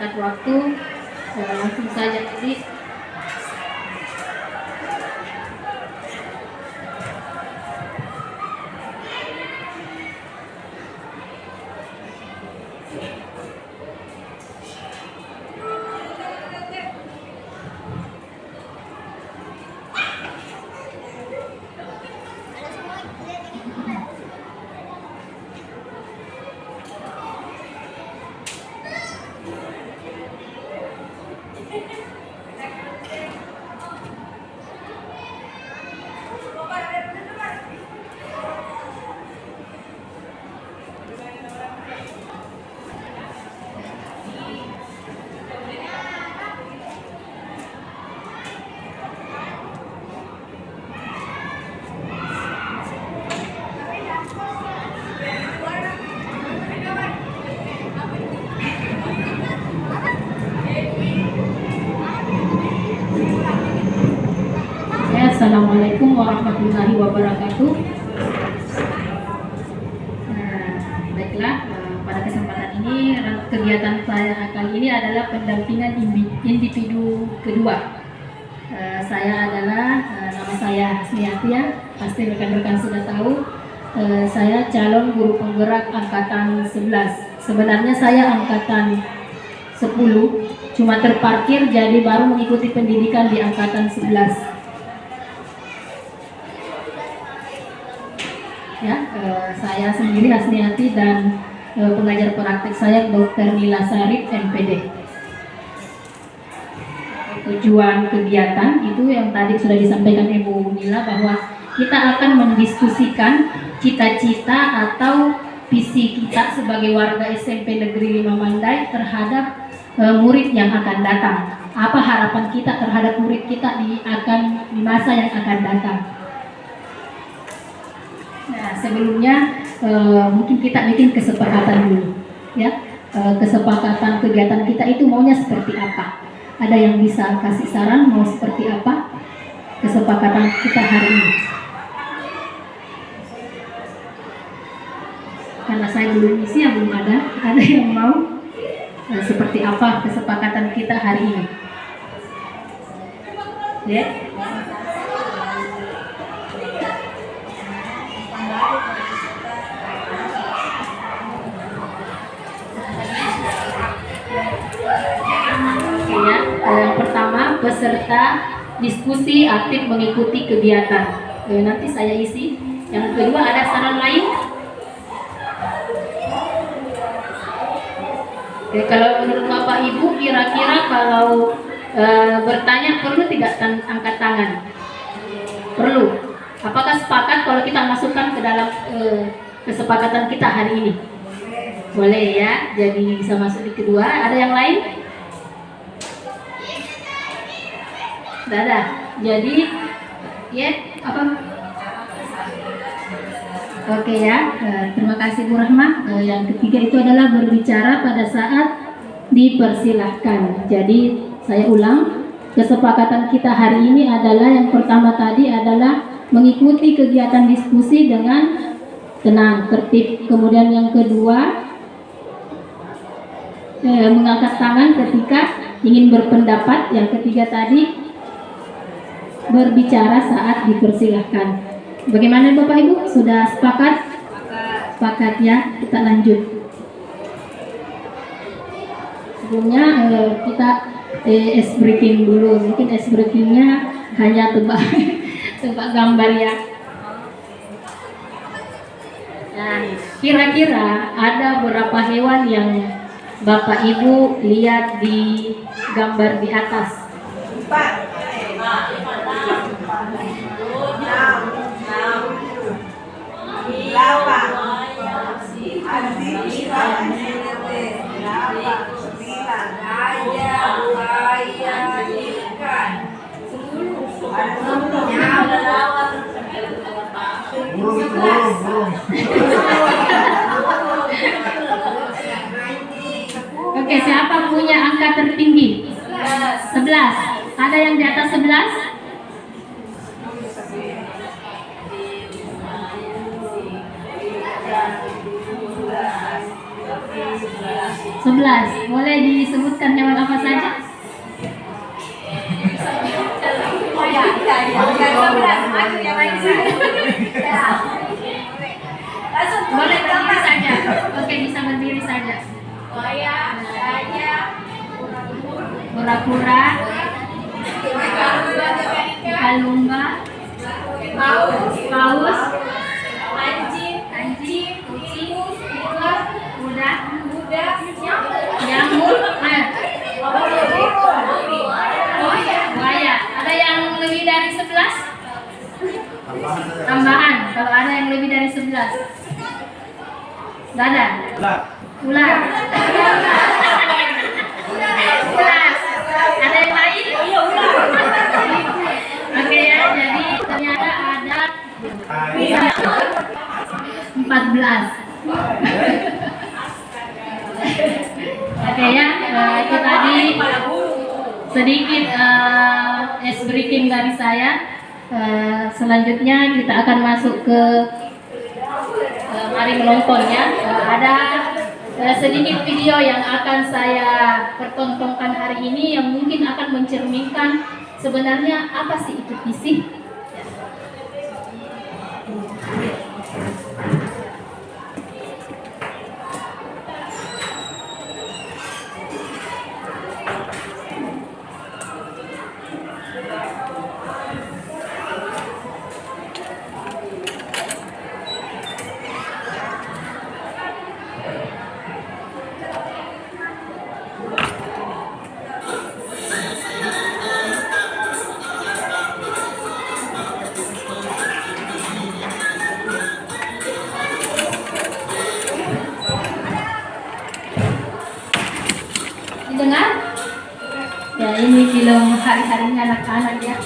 singkat waktu, langsung saja nanti. Assalamualaikum warahmatullahi wabarakatuh. Baiklah, pada kesempatan ini kegiatan saya kali ini adalah pendampingan individu kedua. Saya adalah nama saya Hasniati, ya, pasti rekan-rekan sudah tahu. Saya calon guru penggerak angkatan 11. Sebenarnya saya angkatan 10, cuma terparkir jadi baru mengikuti pendidikan di angkatan 11. Ya, saya sendiri Hasniati dan pengajar praktek saya Dr. Nila Sarip, MPD. Tujuan kegiatan itu yang tadi sudah disampaikan Ibu Nila, bahwa kita akan mendiskusikan cita-cita atau visi kita sebagai warga SMP Negeri 5 Mandai terhadap murid yang akan datang. Apa harapan kita terhadap murid kita di masa yang akan datang. Nah, sebelumnya mungkin kita bikin kesepakatan dulu, ya. Kesepakatan kegiatan kita itu maunya seperti apa? Ada yang bisa kasih saran mau seperti apa kesepakatan kita hari ini? Karena saya belum isi, yang belum ada yang mau seperti apa kesepakatan kita hari ini? Ya. Yang pertama, peserta diskusi aktif mengikuti kegiatan. Nanti saya isi. Yang kedua, ada saran lain? Kalau menurut Bapak Ibu, kira-kira kalau bertanya perlu tidak angkat tangan? Perlu. Apakah sepakat kalau kita masukkan ke dalam kesepakatan kita hari ini? Boleh, ya. Jadi bisa masuk di kedua. Ada yang lain? Tidak ada. Jadi, ya, apa? Oke, ya. Terima kasih Bu Rahma. Yang ketiga itu adalah berbicara pada saat dipersilahkan. Jadi saya ulang, kesepakatan kita hari ini adalah yang pertama tadi adalah mengikuti kegiatan diskusi dengan tenang, tertib. Kemudian yang kedua, mengangkat tangan ketika ingin berpendapat. Yang ketiga tadi, berbicara saat dipersilahkan. Bagaimana Bapak Ibu? Sudah sepakat? Sepakat, ya. Kita lanjut. Sebelumnya kita ice breaking dulu. Mungkin ice breakingnya hanya tebak gambar, ya. Nah, kira-kira ada berapa hewan yang Bapak Ibu lihat di gambar di atas? 4. Oke, siapa punya angka tertinggi? 11. Ada yang di atas 11? 12. Boleh disebutkan hewan apa saja? Boleh berdiri saja. Oke, bisa berdiri saja. Kura-kura, ikan lumba, paus, anjing, kucing, kuda, nyamuk, buaya. Ada yang lebih dari 11? Tambahan, kalau ada yang lebih dari 11. Nggak ada? Ular. Ada yang lain? Oke ya, jadi ternyata ada 14. Oke ya, itu tadi sedikit ice breaking dari saya. Selanjutnya kita akan masuk ke mari menontonnya. Ada sedikit video yang akan saya pertontonkan hari ini yang mungkin akan mencerminkan sebenarnya apa sih itu fisik. Dengar? Ya, ini film hari-harinya anak-anak ya.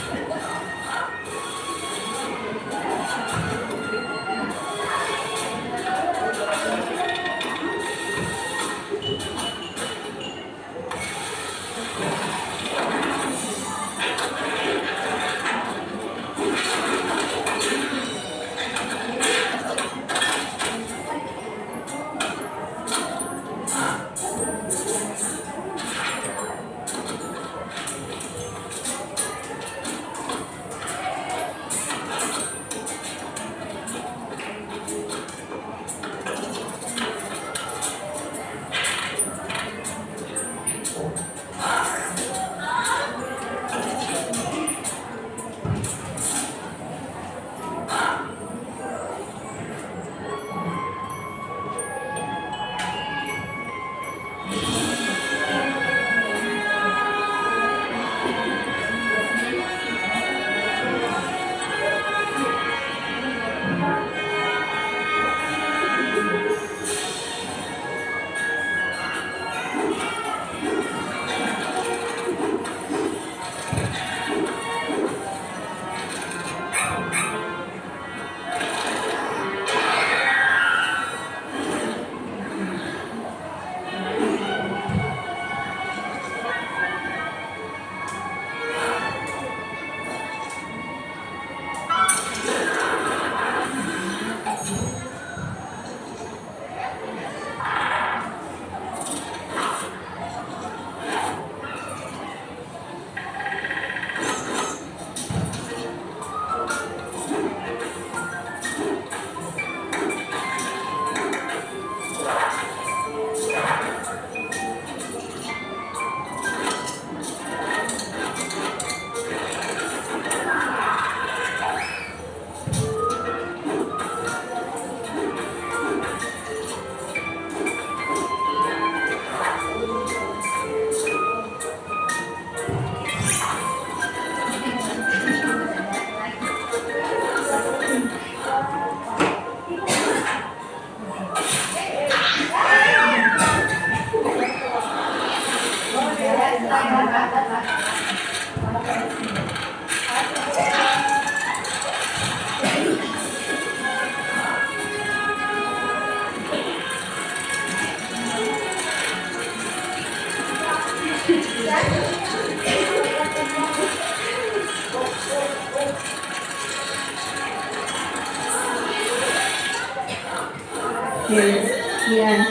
Iya.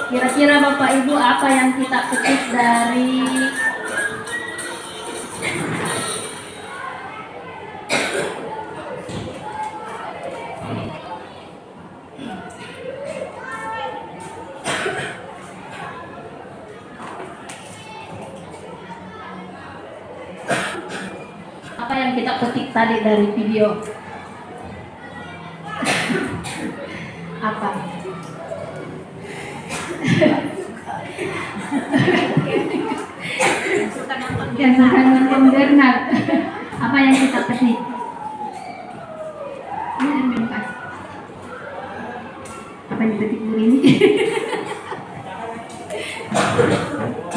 Kira-kira Bapak Ibu apa yang kita petik dari tadi dari video? Apa? Yang suka nonton Bernard. Apa yang kita petik? Apa yang dipetik ini?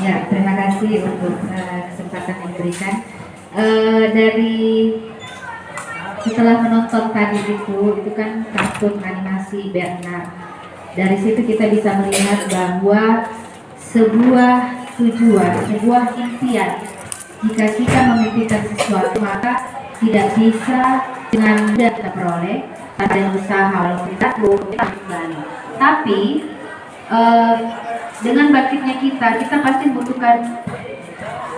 Ya, terima kasih untuk kesempatan yang diberikan. Dari setelah menonton tadi itu kan kartun animasi Bernard. Dari situ kita bisa melihat bahwa sebuah tujuan, sebuah impian, jika kita memimpikan sesuatu maka tidak bisa dengan mudah kita peroleh. Ada usaha walaupun kita kembali. Tapi dengan bangkitnya kita pasti membutuhkan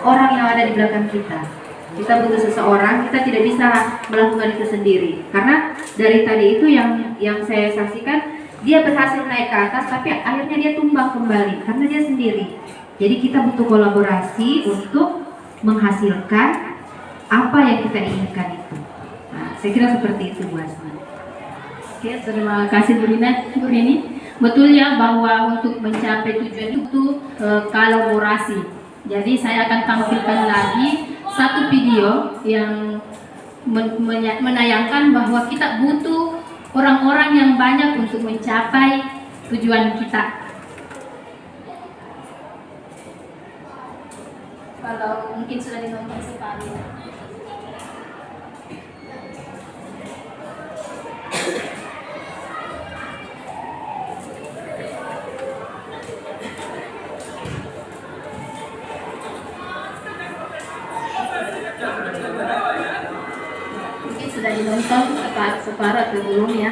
orang yang ada di belakang kita. Kita butuh seseorang, kita tidak bisa melakukan itu sendiri. Karena dari tadi itu yang saya saksikan, dia berhasil naik ke atas, tapi akhirnya dia tumbang kembali karena dia sendiri. Jadi kita butuh kolaborasi untuk menghasilkan apa yang kita inginkan itu. Nah, saya kira seperti itu, Bu Asma. Oke, terima kasih Bu Rini. Betul ya bahwa untuk mencapai tujuan itu kolaborasi. Jadi saya akan tampilkan lagi satu video yang menayangkan bahwa kita butuh orang-orang yang banyak untuk mencapai tujuan kita. Kalau mungkin sudah ditonton sekali. Mungkin sudah ditonton separuh atau belum ya?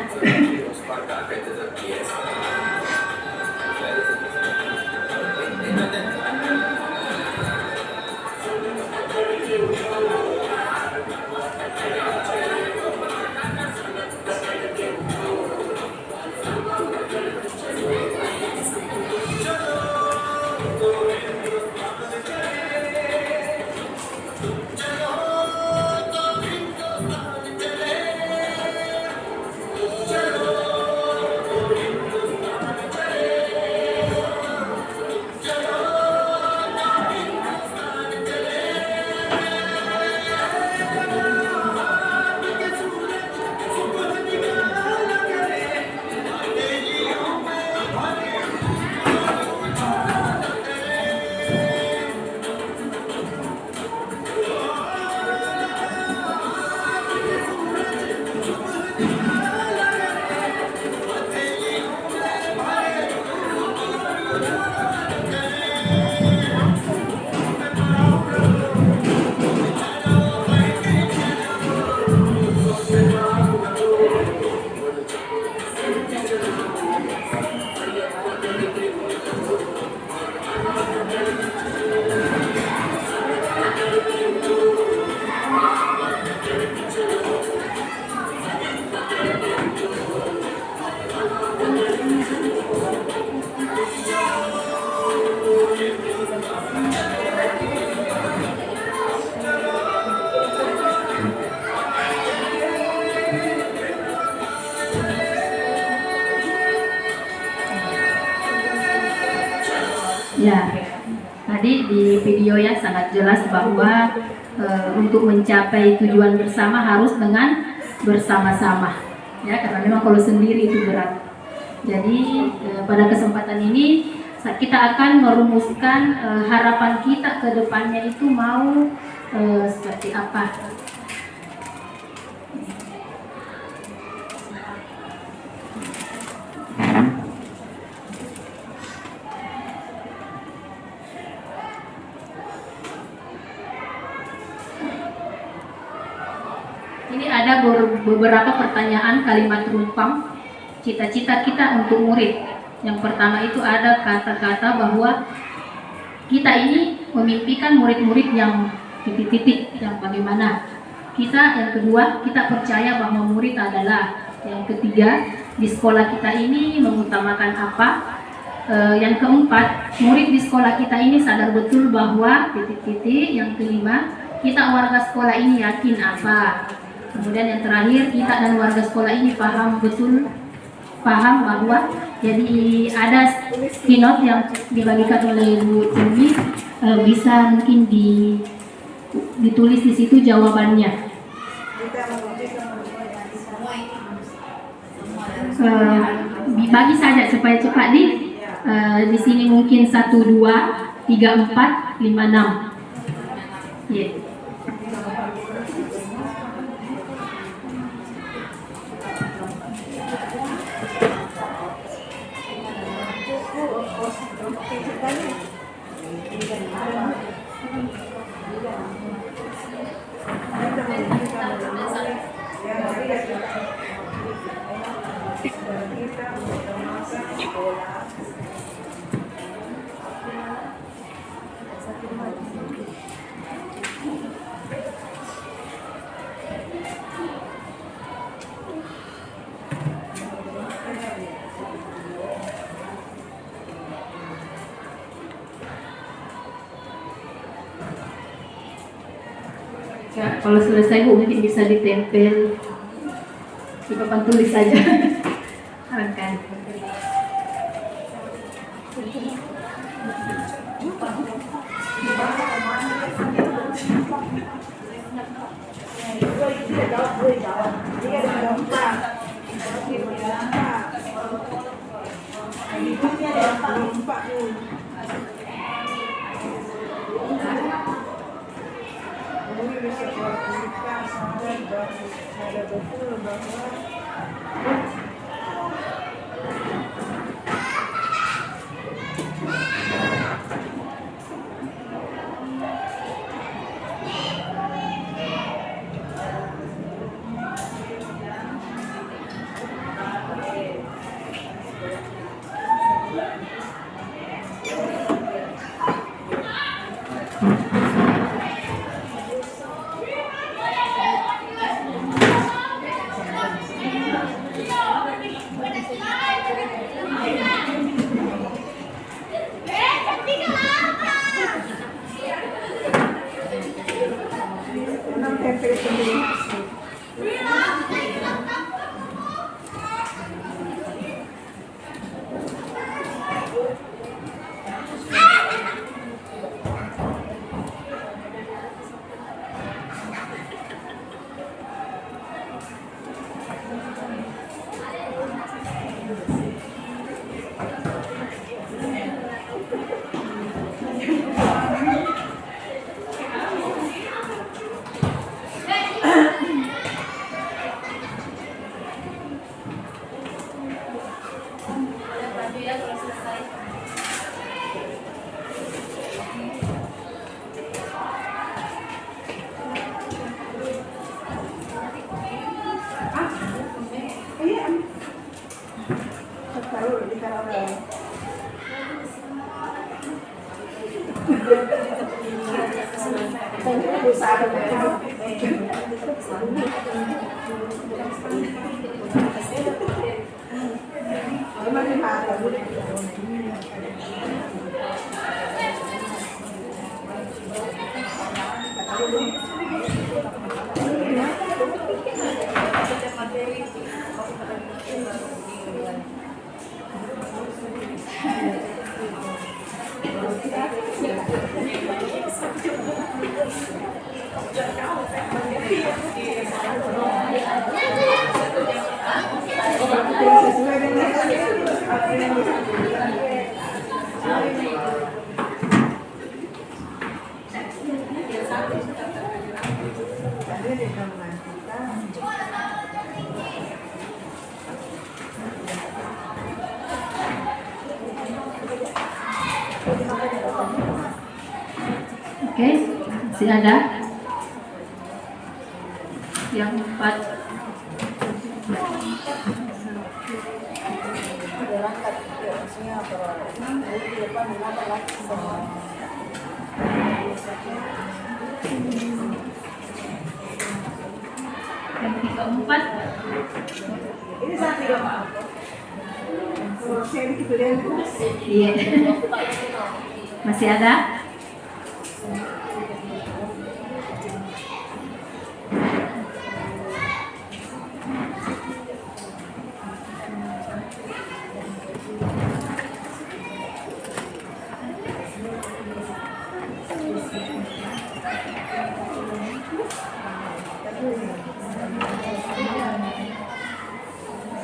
Ya, tadi di video ya sangat jelas bahwa untuk mencapai tujuan bersama harus dengan bersama-sama. Ya, karena memang kalau sendiri itu berat. Jadi pada kesempatan ini kita akan merumuskan harapan kita ke depannya itu mau seperti apa. Ini ada beberapa pertanyaan kalimat rumpang cita-cita kita untuk murid. Yang pertama itu ada kata-kata bahwa kita ini memimpikan murid-murid yang titik-titik, yang bagaimana. Yang kedua, kita percaya bahwa murid adalah. Yang ketiga, di sekolah kita ini mengutamakan apa. Yang keempat, murid di sekolah kita ini sadar betul bahwa titik-titik. Yang kelima, kita warga sekolah ini yakin apa. Kemudian yang terakhir, kita dan warga sekolah ini paham bahwa jadi ada keynote yang dibagikan oleh Bu Cumi, bisa mungkin ditulis di situ jawabannya. Dibagi saja supaya cepat di sini mungkin 1, 2, 3, 4, 5, 6. Yeah. Ya, kalau selesai Bu mungkin bisa ditempel di papan tulis saja. Kan. Oke, masih ada yang 4. Yang keempat, Ini saat tiga Pak. Saya begitu deh. iya. Masih ada?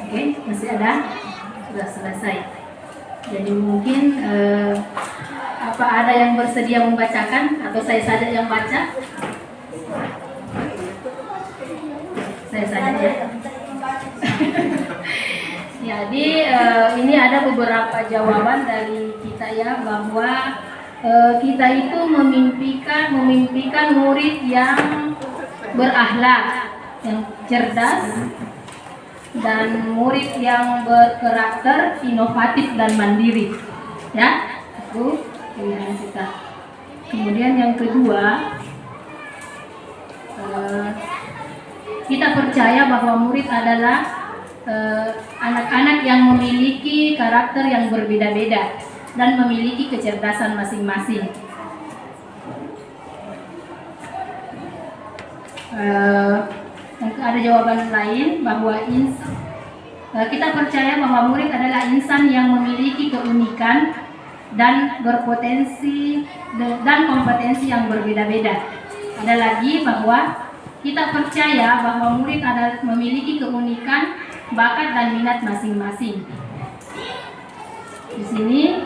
Oke, masih ada? Sudah selesai. Jadi mungkin apa ada yang bersedia membacakan atau saya saja yang baca? Saya saja ya. Jadi ini ada beberapa jawaban dari kita ya, bahwa kita itu memimpikan murid yang berakhlak, yang cerdas, dan murid yang berkarakter, inovatif dan mandiri. Ya, itu pilihan kita. Kemudian yang kedua, kita percaya bahwa murid adalah anak-anak yang memiliki karakter yang berbeda-beda dan memiliki kecerdasan masing-masing. Ada jawaban lain bahwa kita percaya bahwa murid adalah insan yang memiliki keunikan dan berpotensi dan kompetensi yang berbeda-beda. Ada lagi bahwa kita percaya bahwa murid adalah memiliki keunikan, bakat dan minat masing-masing. Di sini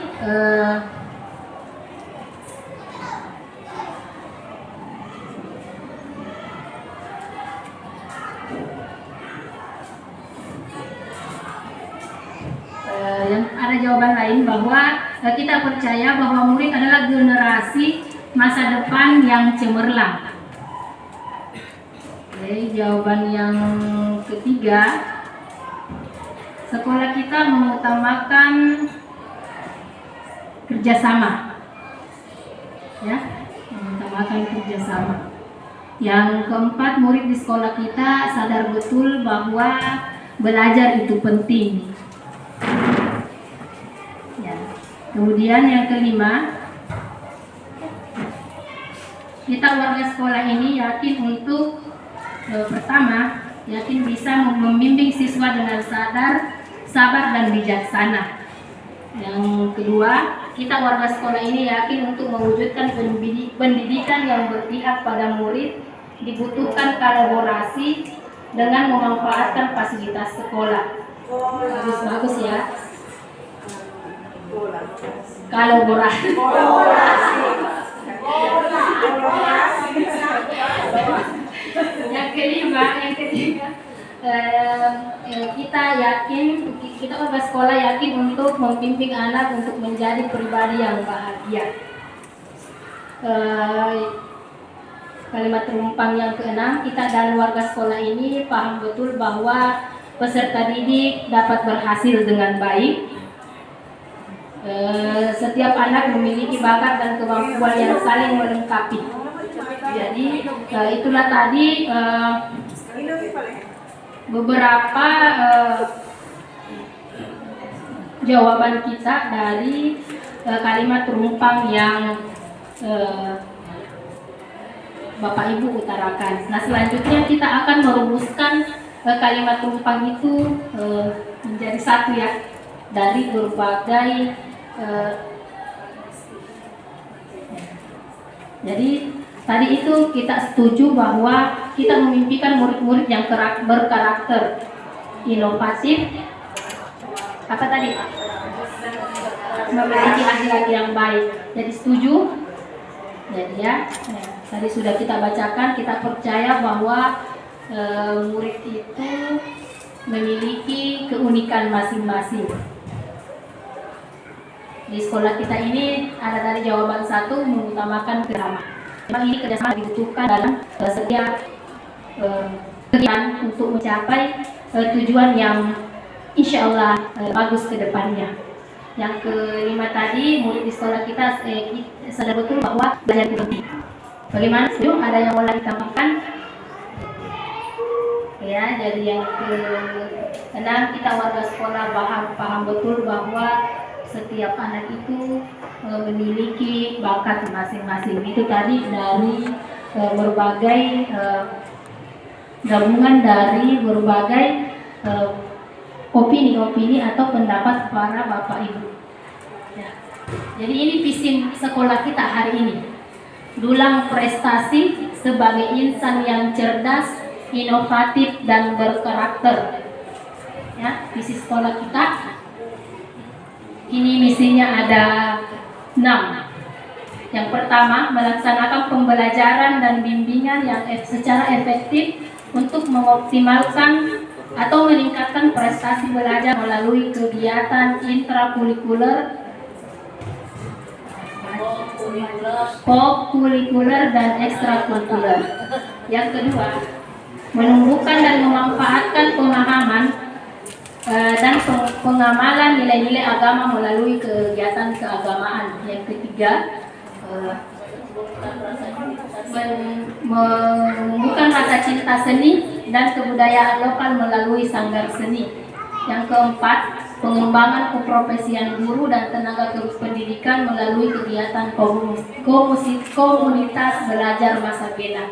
yang ada jawaban lain bahwa kita percaya bahwa murid adalah generasi masa depan yang cemerlang. Oke, jawaban yang ketiga, sekolah kita mengutamakan kerjasama, ya, mengutamakan kerjasama. Yang keempat, murid di sekolah kita sadar betul bahwa belajar itu penting. Ya. Kemudian yang kelima, kita warga sekolah ini yakin untuk pertama, yakin bisa membimbing siswa dengan sadar, sabar dan bijaksana. Yang kedua, kita warga sekolah ini yakin untuk mewujudkan pendidikan yang berpihak pada murid, dibutuhkan kolaborasi dengan memanfaatkan fasilitas sekolah. Bagus-bagus ya. Kolaborasi. Yang ketiga, kita yakin, kita warga sekolah yakin untuk membimbing anak untuk menjadi pribadi yang bahagia. Kalimat terumpang yang keenam, kita dan warga sekolah ini paham betul bahwa peserta didik dapat berhasil dengan baik. Setiap anak memiliki bakat dan kemampuan yang saling melengkapi. Jadi itulah tadi beberapa jawaban kita dari kalimat terumpang yang Bapak Ibu utarakan. Nah, selanjutnya kita akan merumuskan kalimat terumpang itu menjadi satu ya, dari berbagai jadi tadi itu kita setuju bahwa kita memimpikan murid-murid yang berkarakter inovatif, apa tadi, memiliki akhlak yang baik. Jadi setuju. Jadi ya, tadi sudah kita bacakan, kita percaya bahwa murid itu memiliki keunikan masing-masing. Di sekolah kita ini ada dari jawaban satu, mengutamakan kerjasama. Memang ini kerjasama dibutuhkan dalam setiap kegiatan untuk mencapai tujuan yang insya Allah bagus ke depannya. Yang kelima tadi, murid di sekolah kita sadar betul bahwa belajar itu penting. Bagaimana? Setuju? Ada yang mau lagi tambahkan? Ya, jadi yang keenam, kita warga sekolah paham betul bahwa setiap anak itu memiliki bakat masing-masing. Itu tadi dari berbagai gabungan dari berbagai opini-opini atau pendapat para bapak ibu. Ya. Jadi ini visi sekolah kita hari ini. Dulang prestasi sebagai insan yang cerdas, inovatif dan berkarakter. Ya, visi sekolah kita. Ini misinya ada 6. Yang pertama, melaksanakan pembelajaran dan bimbingan yang secara efektif untuk mengoptimalkan atau meningkatkan prestasi belajar melalui kegiatan intrakurikuler, kokurikuler dan ekstrakurikuler. Yang kedua, menumbuhkan dan memanfaatkan pemahaman dan pengamalan nilai-nilai agama melalui kegiatan keagamaan. Yang ketiga, menumbuhkan rasa cinta seni dan kebudayaan lokal melalui sanggar seni. Yang keempat, pengembangan keprofesian guru dan tenaga pendidikan melalui kegiatan komunitas belajar masa kena.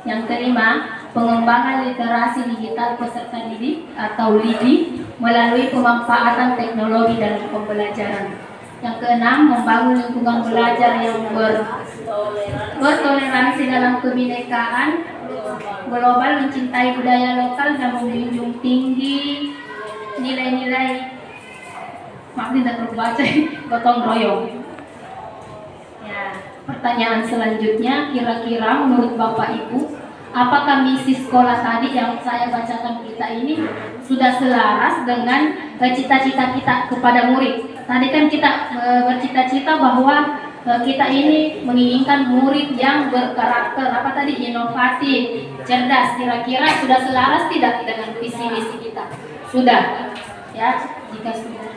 Yang kelima, pengembangan literasi digital peserta didik atau LIDI melalui pemanfaatan teknologi dalam pembelajaran. Yang keenam, membangun lingkungan belajar yang bertoleransi dalam kebinekaan global, mencintai budaya lokal dan menjunjung tinggi nilai-nilai tidak terbaca gotong royong. Ya, pertanyaan selanjutnya, kira-kira menurut Bapak Ibu, apakah misi sekolah tadi yang saya bacakan kita ini sudah selaras dengan cita-cita kita kepada murid? Tadi kan kita bercita-cita bahwa kita ini menginginkan murid yang berkarakter, apa tadi, inovatif, cerdas. Kira-kira sudah selaras tidak dengan visi misi kita? Sudah, ya. Jika sudah,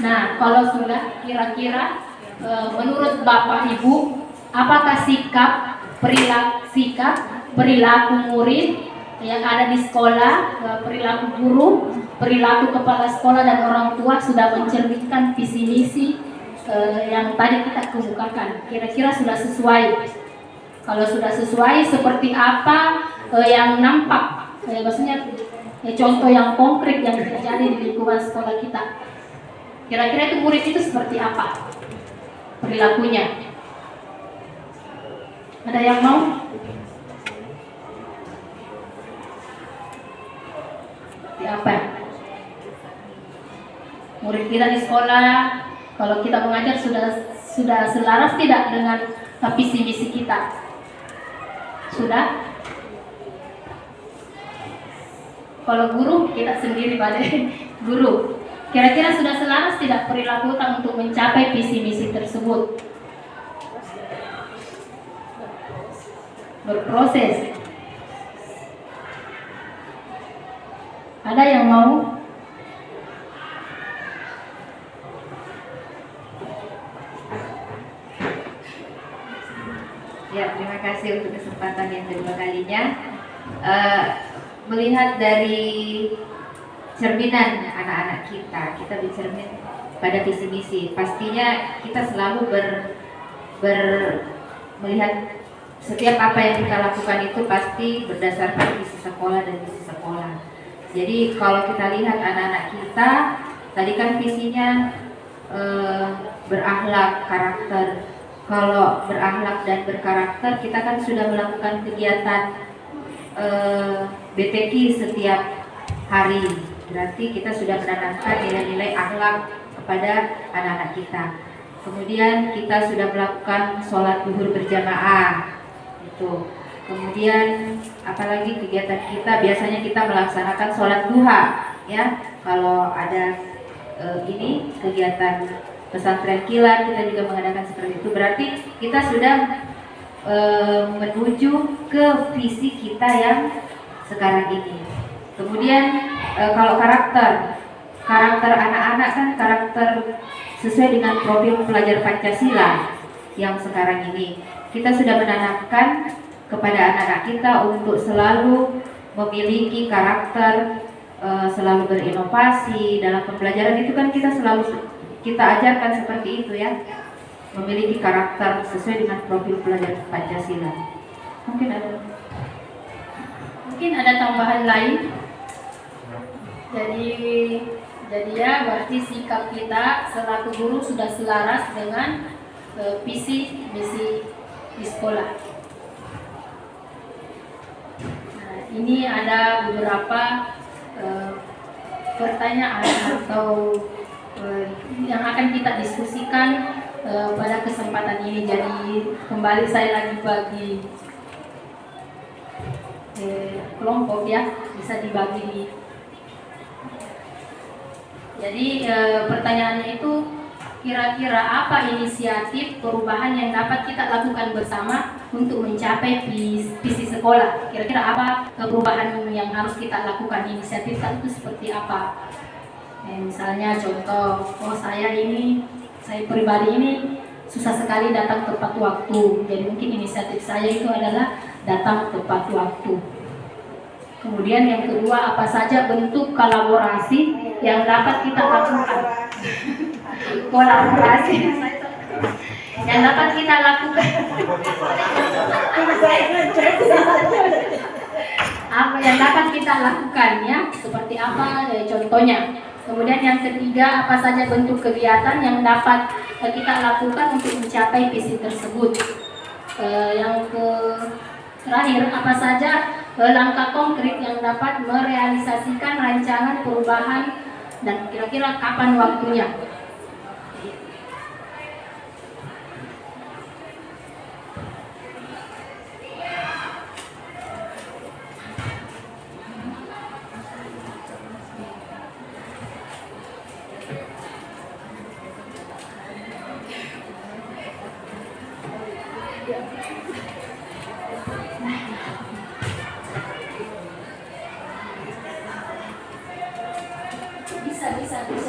nah kalau sudah, kira-kira menurut Bapak Ibu, apakah sikap perilaku murid yang ada di sekolah, perilaku guru, perilaku kepala sekolah dan orang tua sudah mencerminkan visi misi yang tadi kita kemukakan? Kira-kira sudah sesuai? Kalau sudah sesuai, seperti apa yang nampak? Maksudnya contoh yang konkret yang terjadi di lingkungan sekolah kita. Kira-kira itu murid itu seperti apa perilakunya? Ada yang mau? Apa? Murid kita di sekolah, kalau kita mengajar sudah selaras tidak dengan visi misi kita? Sudah? Kalau guru, kita sendiri pada guru, kira-kira sudah selaras tidak perilaku kita untuk mencapai visi misi tersebut? Berproses. Ada yang mau? Ya, terima kasih untuk kesempatan yang kedua kalinya. Melihat dari cerminan anak-anak kita bercermin pada visi misi. Pastinya kita selalu melihat setiap apa yang kita lakukan itu pasti berdasarkan visi sekolah dan misi sekolah. Jadi kalau kita lihat anak-anak kita, tadi kan visinya berakhlak, karakter. Kalau berakhlak dan berkarakter, kita kan sudah melakukan kegiatan BTQ setiap hari. Berarti kita sudah menanamkan nilai-nilai akhlak kepada anak-anak kita. Kemudian kita sudah melakukan sholat zuhur berjamaah. Itu. Kemudian apalagi kegiatan kita, biasanya kita melaksanakan sholat duha, ya. Kalau ada ini kegiatan pesantren kilat, kita juga mengadakan seperti itu. Berarti kita sudah menuju ke visi kita yang sekarang ini. Kemudian kalau karakter karakter anak-anak kan karakter sesuai dengan profil pelajar Pancasila yang sekarang ini. Kita sudah menanamkan kepada anak-anak kita untuk selalu memiliki karakter, selalu berinovasi dalam pembelajaran. Itu kan kita ajarkan seperti itu ya, memiliki karakter sesuai dengan profil pelajar Pancasila. Mungkin ada tambahan lain. Jadi ya berarti sikap kita selaku guru sudah selaras dengan visi misi di sekolah. Nah, ini ada beberapa pertanyaan atau yang akan kita diskusikan pada kesempatan ini. Jadi kembali saya lagi bagi kelompok ya, bisa dibagi di. Jadi pertanyaannya itu, kira-kira apa inisiatif perubahan yang dapat kita lakukan bersama untuk mencapai visi sekolah? Kira-kira apa perubahan yang harus kita lakukan? Inisiatif itu seperti apa? Misalnya contoh, saya pribadi ini susah sekali datang tepat waktu. Jadi mungkin inisiatif saya itu adalah datang tepat waktu. Kemudian yang kedua, apa saja bentuk kolaborasi yang dapat kita lakukan? Kolaborasi yang dapat kita lakukan. Apa yang dapat kita lakukan ya? Seperti apa contohnya? Kemudian yang ketiga, apa saja bentuk kegiatan yang dapat kita lakukan untuk mencapai visi tersebut? Yang terakhir, apa saja langkah konkret yang dapat merealisasikan rancangan perubahan dan kira-kira kapan waktunya?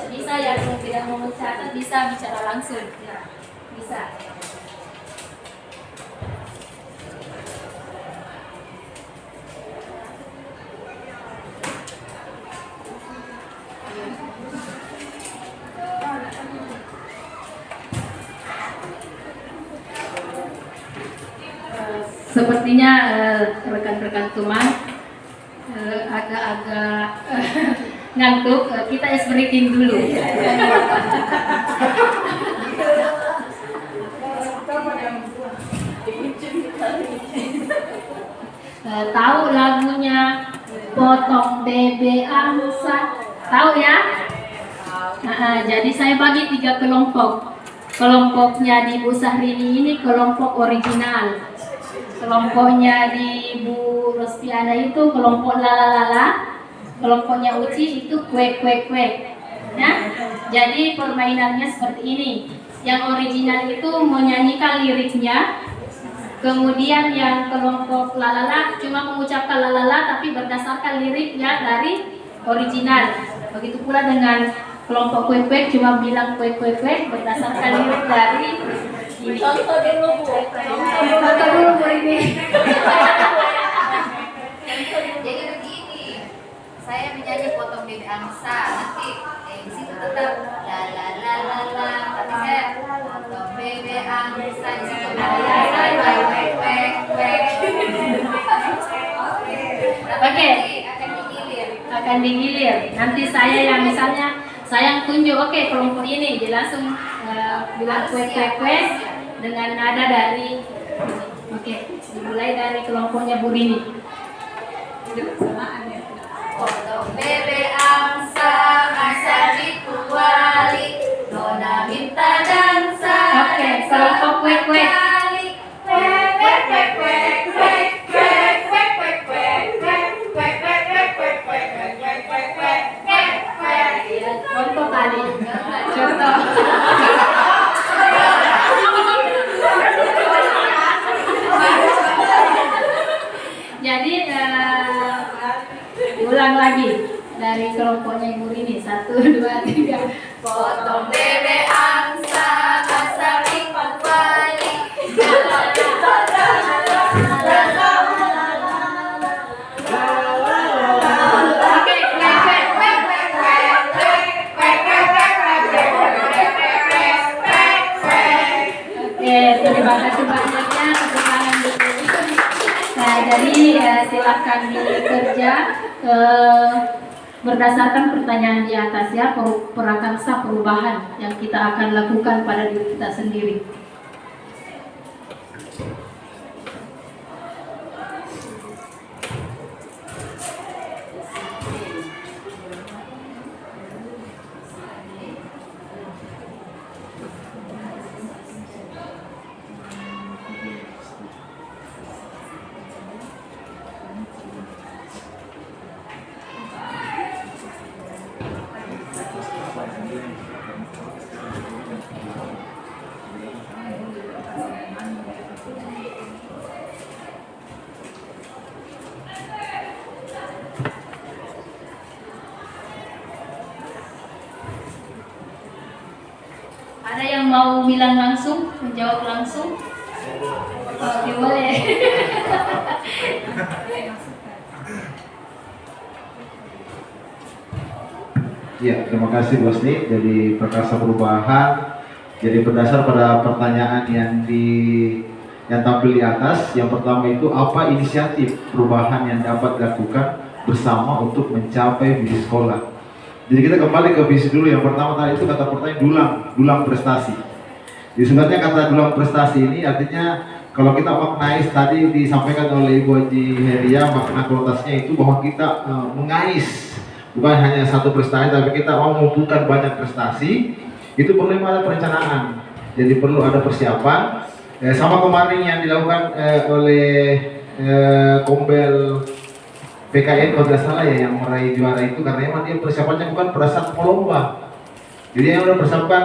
Bisa yang tidak mau mencatat bisa bicara langsung ya, bisa. Sepertinya rekan-rekan teman agak-agak ngantuk, kita ice breaking dulu. Tahu lagunya Potong Bebe Angsa? Tahu ya? Jadi saya bagi 3 kelompok. Kelompoknya di Bu Sahrini ini kelompok original. Kelompoknya di Bu Rospiana itu kelompok lala-lala. Kelompoknya Uci itu kuek-kuek-kuek. Nah, jadi permainannya seperti ini. Yang original itu menyanyikan liriknya. Kemudian yang kelompok lalala cuma mengucapkan lalala tapi berdasarkan liriknya dari original. Begitu pula dengan kelompok kuek-kuek cuma bilang kuek-kuek-kuek berdasarkan lirik dari ini. Contoh dulu Bu. Contoh dulu Bu ini. Jadi begini, saya menyanyi Potong Bebe Angsa, nanti di situ tetap la la la la la, tapi saya Potong Bebe Angsa di situ Oke, akan digilir. Nanti saya yang misalnya saya yang tunjuk, oke, kelompok ini dia langsung bilang kuek-kuek dengan nada dari, oke, dimulai dari kelompoknya Bu Rini. Potong bebe angsa, angsa dikuali, nona minta dansa. Oke, kelompok kuek-kuek. Contoh tadi, contoh. Jadi ulang lagi dari kelompoknya Ibu Rini. 1, 2, 3. Potong bebek angsa, angsa lipat wali. Terima kasih banyaknya keterangan buku itu. Nah, jadi silakan dikerja berdasarkan pertanyaan di atas ya, prakarsa perubahan yang kita akan lakukan pada diri kita sendiri. Ada yang mau bilang langsung, menjawab langsung? Oke, boleh. Ya, terima kasih Bu Asni dari Prakarsa Perubahan. Jadi berdasar pada pertanyaan yang tampil di atas, yang pertama itu apa inisiatif perubahan yang dapat dilakukan bersama untuk mencapai visi sekolah. Jadi kita kembali ke visi dulu. Yang pertama tadi itu kata pertanyaan dulang prestasi. Jadi sebenarnya kata dulang prestasi ini artinya kalau kita maknai tadi disampaikan oleh Ibu Haji Heria, makna konotasinya itu bahwa kita mengais bukan hanya satu prestasi, tapi kita mau mengumpulkan banyak prestasi. Itu perlu ada perencanaan. Jadi perlu ada persiapan. Sama kemarin yang dilakukan oleh Kombel PKN kalau tidak salah ya, yang meraih juara itu karena memang dia persiapannya bukan pada saat mau lomba. Jadi yang udah persiapan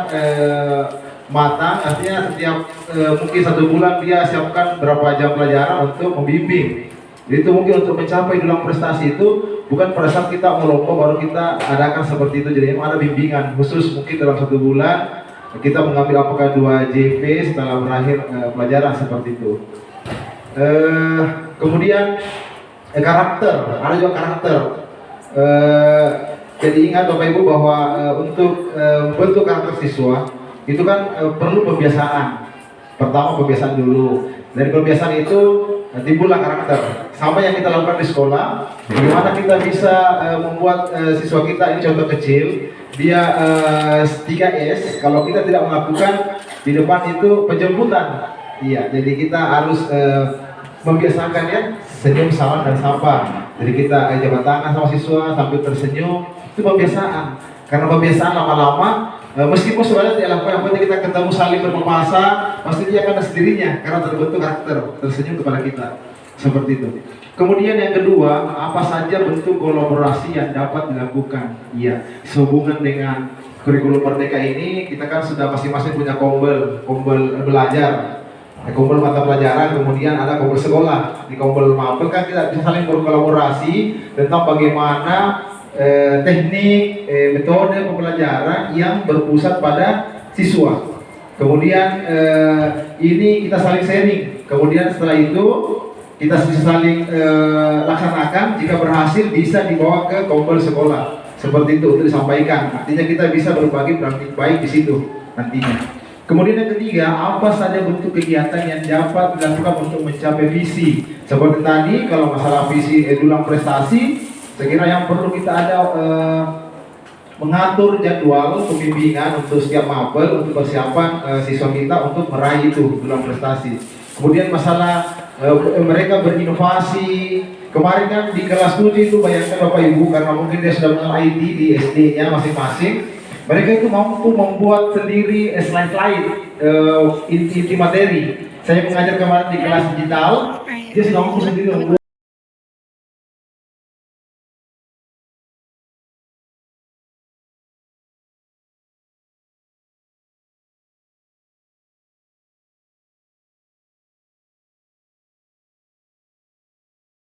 matang, artinya setiap mungkin 1 bulan dia siapkan berapa jam pelajaran untuk membimbing. Jadi itu mungkin untuk mencapai dulang prestasi itu bukan pada saat kita mau lomba baru kita adakan seperti itu. Jadi memang ada bimbingan khusus mungkin dalam 1 bulan kita mengambil apakah 2 JP setelah berakhir pelajaran seperti itu. Kemudian karakter, ada juga karakter. Jadi ingat Bapak Ibu bahwa untuk bentuk karakter siswa itu kan perlu pembiasaan. Pertama pembiasaan dulu. Dari pembiasaan itu timbullah karakter. Sama yang kita lakukan di sekolah, bagaimana kita bisa membuat siswa kita, ini contoh kecil, dia 3S. Kalau kita tidak melakukan di depan itu penjemputan. Iya, jadi kita harus membiasakan ya senyum, salam dan sapa. Jadi kita jabat tangan sama siswa sambil tersenyum, itu pembiasaan. Karena pembiasaan lama-lama meskipun sebenarnya tidak lakukan, yang penting kita ketemu saling berpapasa, pasti dia akan sendirinya karena terbentuk karakter tersenyum kepada kita. Seperti itu. Kemudian yang kedua, apa saja bentuk kolaborasi yang dapat dilakukan? Iya, sehubungan dengan kurikulum Merdeka ini kita kan sudah masing-masing punya kombel belajar. Kumpul mata pelajaran, kemudian ada kumpul sekolah. Di kumpul mapel kan kita bisa saling berkolaborasi tentang bagaimana teknik, metode pembelajaran yang berpusat pada siswa. Kemudian ini kita saling sharing. Kemudian setelah itu kita bisa saling laksanakan. Jika berhasil bisa dibawa ke kumpul sekolah. Seperti itu untuk disampaikan. Artinya kita bisa berbagi praktik baik di situ nantinya. Kemudian yang ketiga, apa saja bentuk kegiatan yang dapat dilakukan untuk mencapai visi? Seperti tadi, kalau masalah visi dulang prestasi, saya kira yang perlu kita ada mengatur jadwal pembimbingan untuk setiap mapel untuk persiapan siswa kita untuk meraih itu dulang prestasi. Kemudian masalah mereka berinovasi. Kemarin kan di kelas 7 itu bayangkan Bapak Ibu, karena mungkin dia sudah mengenal IT di SD-nya masing-masing. Mereka itu mampu membuat sendiri slide-slide inti materi. Saya mengajar kemarin di kelas digital, dia sudah mampu sendiri membuat